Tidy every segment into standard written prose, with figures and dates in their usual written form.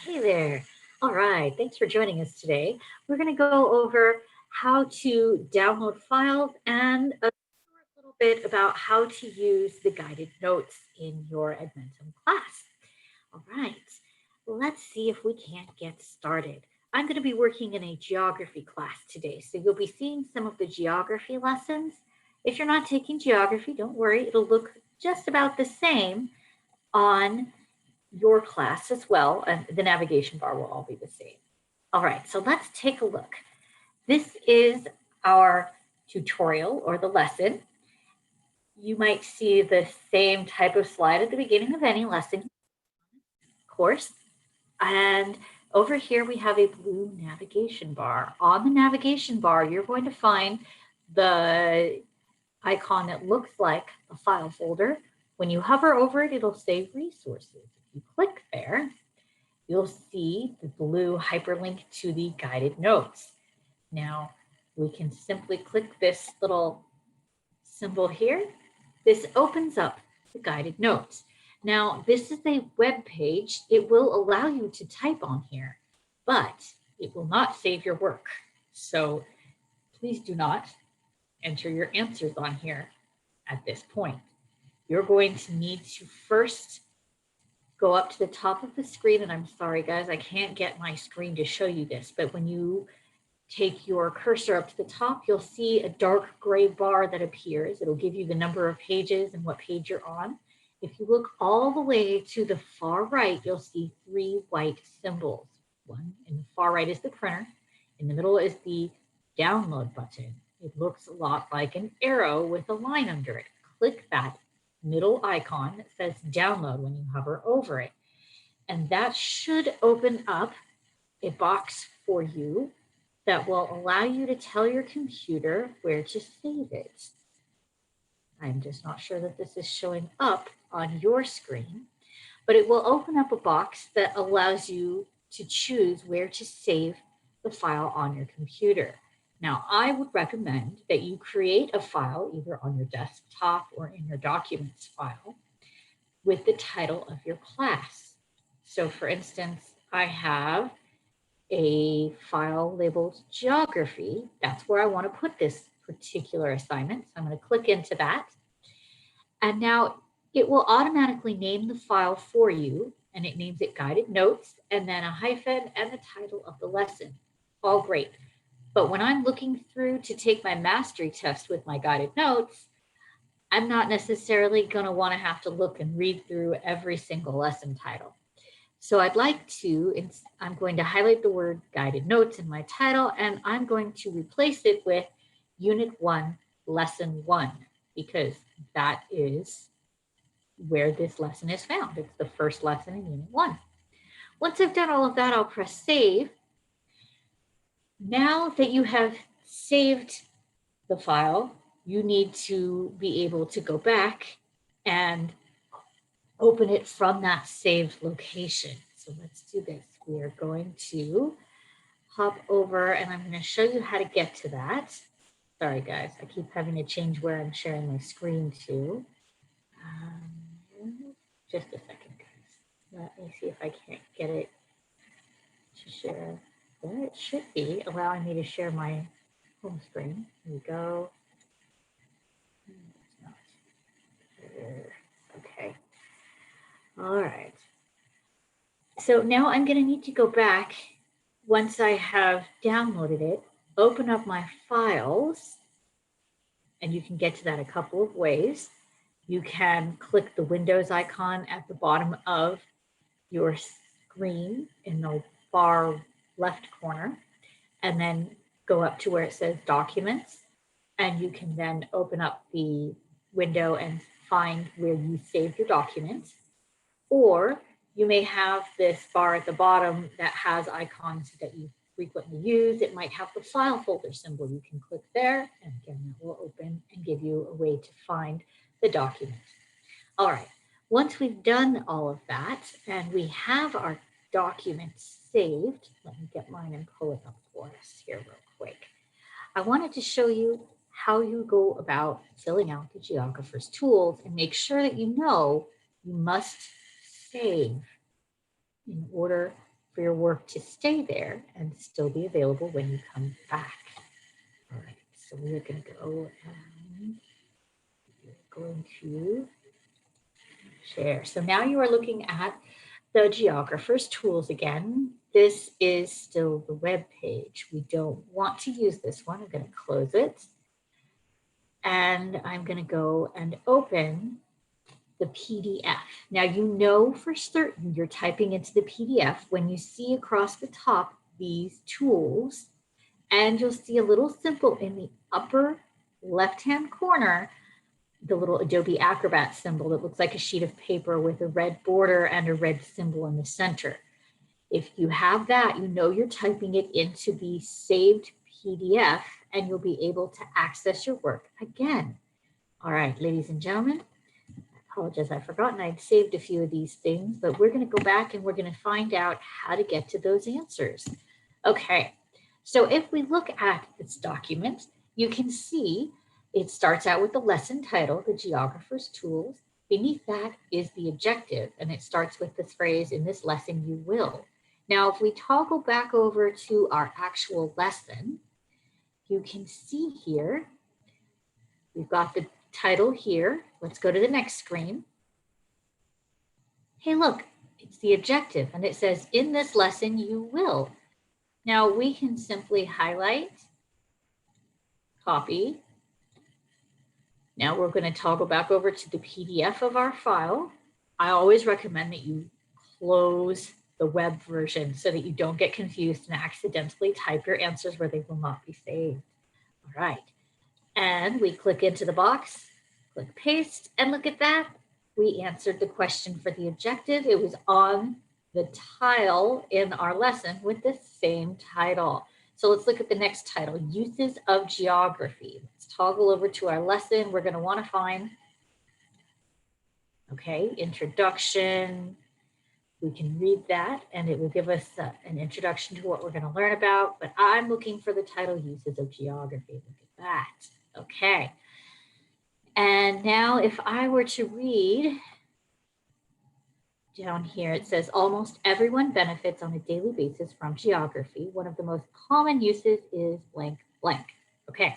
Hey there. All right, thanks for joining us today. We're going to go over how to download files and a short little bit about how to use the guided notes in your Edmentum class. All right, let's see if we can't get started. I'm going to be working in a geography class today, so you'll be seeing some of the geography lessons. If you're not taking geography, don't worry, it'll look just about the same on your class as well, and the navigation bar will all be the same. All right, so let's take a look. This is our tutorial or the lesson. You might see the same type of slide at the beginning of any lesson course. And over here we have a blue navigation bar. On the navigation bar, you're going to find the icon that looks like a file folder. When you hover over it, it'll say resources. If you click there, you'll see the blue hyperlink to the guided notes. Now, we can simply click this little symbol here. This opens up the guided notes. Now, this is a web page. It will allow you to type on here, but it will not save your work. So please do not enter your answers on here at this point. You're going to need to first go up to the top of the screen, and I'm sorry guys, I can't get my screen to show you this, but when you take your cursor up to the top, you'll see a dark gray bar that appears. It'll give you the number of pages and what page you're on. If you look all the way to the far right, you'll see three white symbols. One in the far right is the printer. In the middle is the download button. It looks a lot like an arrow with a line under it. Click that middle icon that says download when you hover over it. And that should open up a box for you that will allow you to tell your computer where to save it. I'm just not sure that this is showing up on your screen, but it will open up a box that allows you to choose where to save the file on your computer. Now, I would recommend that you create a file either on your desktop or in your documents file with the title of your class. So for instance, I have a file labeled geography. That's where I want to put this particular assignment. So I'm going to click into that. And now it will automatically name the file for you, and it names it guided notes and then a hyphen and the title of the lesson. All great. But when I'm looking through to take my mastery test with my guided notes, I'm not necessarily going to want to have to look and read through every single lesson title. So I'd like to, I'm going to highlight the word guided notes in my title, and I'm going to replace it with Unit 1, Lesson 1, because that is where this lesson is found. It's the first lesson in Unit 1. Once I've done all of that, I'll press save. Now that you have saved the file, you need to be able to go back and open it from that saved location. So let's do this. We are going to hop over and I'm going to show you how to get to that. Sorry guys, I keep having to change where I'm sharing my screen to. Just a second guys. Let me see if I can't get it to share. There it should be allowing me to share my home screen. Here we go. It's not there. Okay. All right. So now I'm going to need to go back once I have downloaded it, open up my files, and you can get to that a couple of ways. You can click the Windows icon at the bottom of your screen in the far left corner, and then go up to where it says Documents, and you can then open up the window and find where you saved your documents. Or you may have this bar at the bottom that has icons that you frequently use. It might have the file folder symbol. You can click there, and again, that will open and give you a way to find the document. All right, once we've done all of that and we have our documents saved, let me get mine and pull it up for us here real quick. I wanted to show you how you go about filling out the geographer's tools and make sure that you know you must save in order for your work to stay there and still be available when you come back. All right, so we're going to go and we're going to share. So now you are looking at the geographer's tools again. This is still the web page. We don't want to use this one. I'm going to close it. And I'm going to go and open the PDF. Now you know for certain you're typing into the PDF when you see across the top these tools, and you'll see a little symbol in the upper left-hand corner, the little Adobe Acrobat symbol that looks like a sheet of paper with a red border and a red symbol in the center. If you have that, you know you're typing it into the saved PDF and you'll be able to access your work again. All right, ladies and gentlemen, I apologize, I've forgotten I'd saved a few of these things, but we're going to go back and we're going to find out how to get to those answers. Okay, so if we look at this document, you can see it starts out with the lesson title, the geographer's tools. Beneath that is the objective, and it starts with this phrase, in this lesson you will. Now, if we toggle back over to our actual lesson, you can see here, we've got the title here. Let's go to the next screen. Hey, look, it's the objective, and it says, in this lesson you will. Now, we can simply highlight, copy. Now we're going to toggle back over to the PDF of our file. I always recommend that you close the web version so that you don't get confused and accidentally type your answers where they will not be saved. All right. And we click into the box, click paste, and look at that. We answered the question for the objective. It was on the tile in our lesson with the same title. So let's look at the next title, Uses of Geography. Let's toggle over to our lesson. We're going to want to find, okay, introduction. We can read that and it will give us an introduction to what we're going to learn about, but I'm looking for the title, Uses of Geography. Look at that. Okay. And now if I were to read down here, it says almost everyone benefits on a daily basis from geography. One of the most common uses is blank, blank. Okay,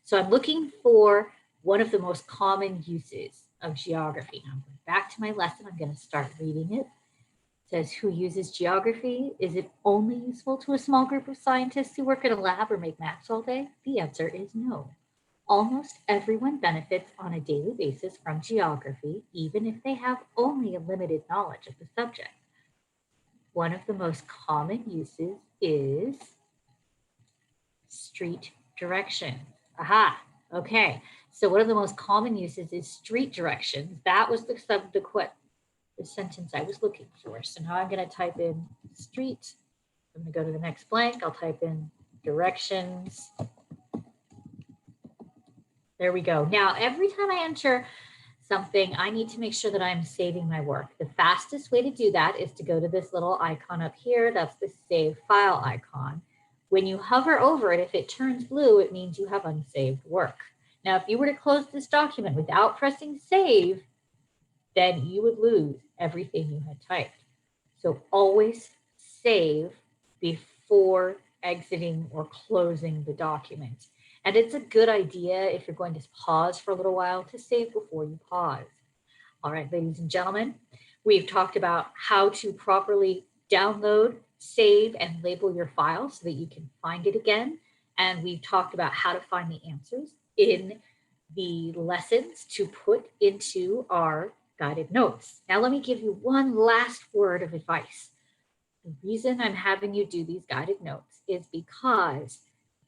so I'm looking for one of the most common uses of geography. Now I'm going back to my lesson. I'm going to start reading it. It says, who uses geography? Is it only useful to a small group of scientists who work in a lab or make maps all day? The answer is no. Almost everyone benefits on a daily basis from geography, even if they have only a limited knowledge of the subject. One of the most common uses is street directions. Aha, okay. So one of the most common uses is street directions. That was the sentence I was looking for. So now I'm going to type in street. I'm going to go to the next blank. I'll type in directions. There we go. Now, every time I enter something, I need to make sure that I'm saving my work. The fastest way to do that is to go to this little icon up here. That's the save file icon. When you hover over it, if it turns blue, it means you have unsaved work. Now, if you were to close this document without pressing save, then you would lose everything you had typed. So always save before exiting or closing the document. And it's a good idea if you're going to pause for a little while to save before you pause. All right, ladies and gentlemen, we've talked about how to properly download, save, and label your file so that you can find it again. And we've talked about how to find the answers in the lessons to put into our guided notes. Now, let me give you one last word of advice. The reason I'm having you do these guided notes is because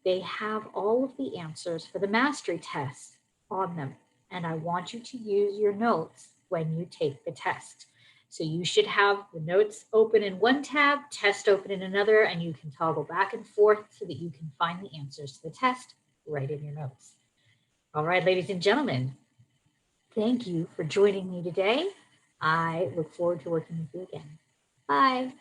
they have all of the answers for the mastery tests on them. And I want you to use your notes when you take the test. So you should have the notes open in one tab, test open in another, and you can toggle back and forth so that you can find the answers to the test right in your notes. All right, ladies and gentlemen, thank you for joining me today. I look forward to working with you again. Bye.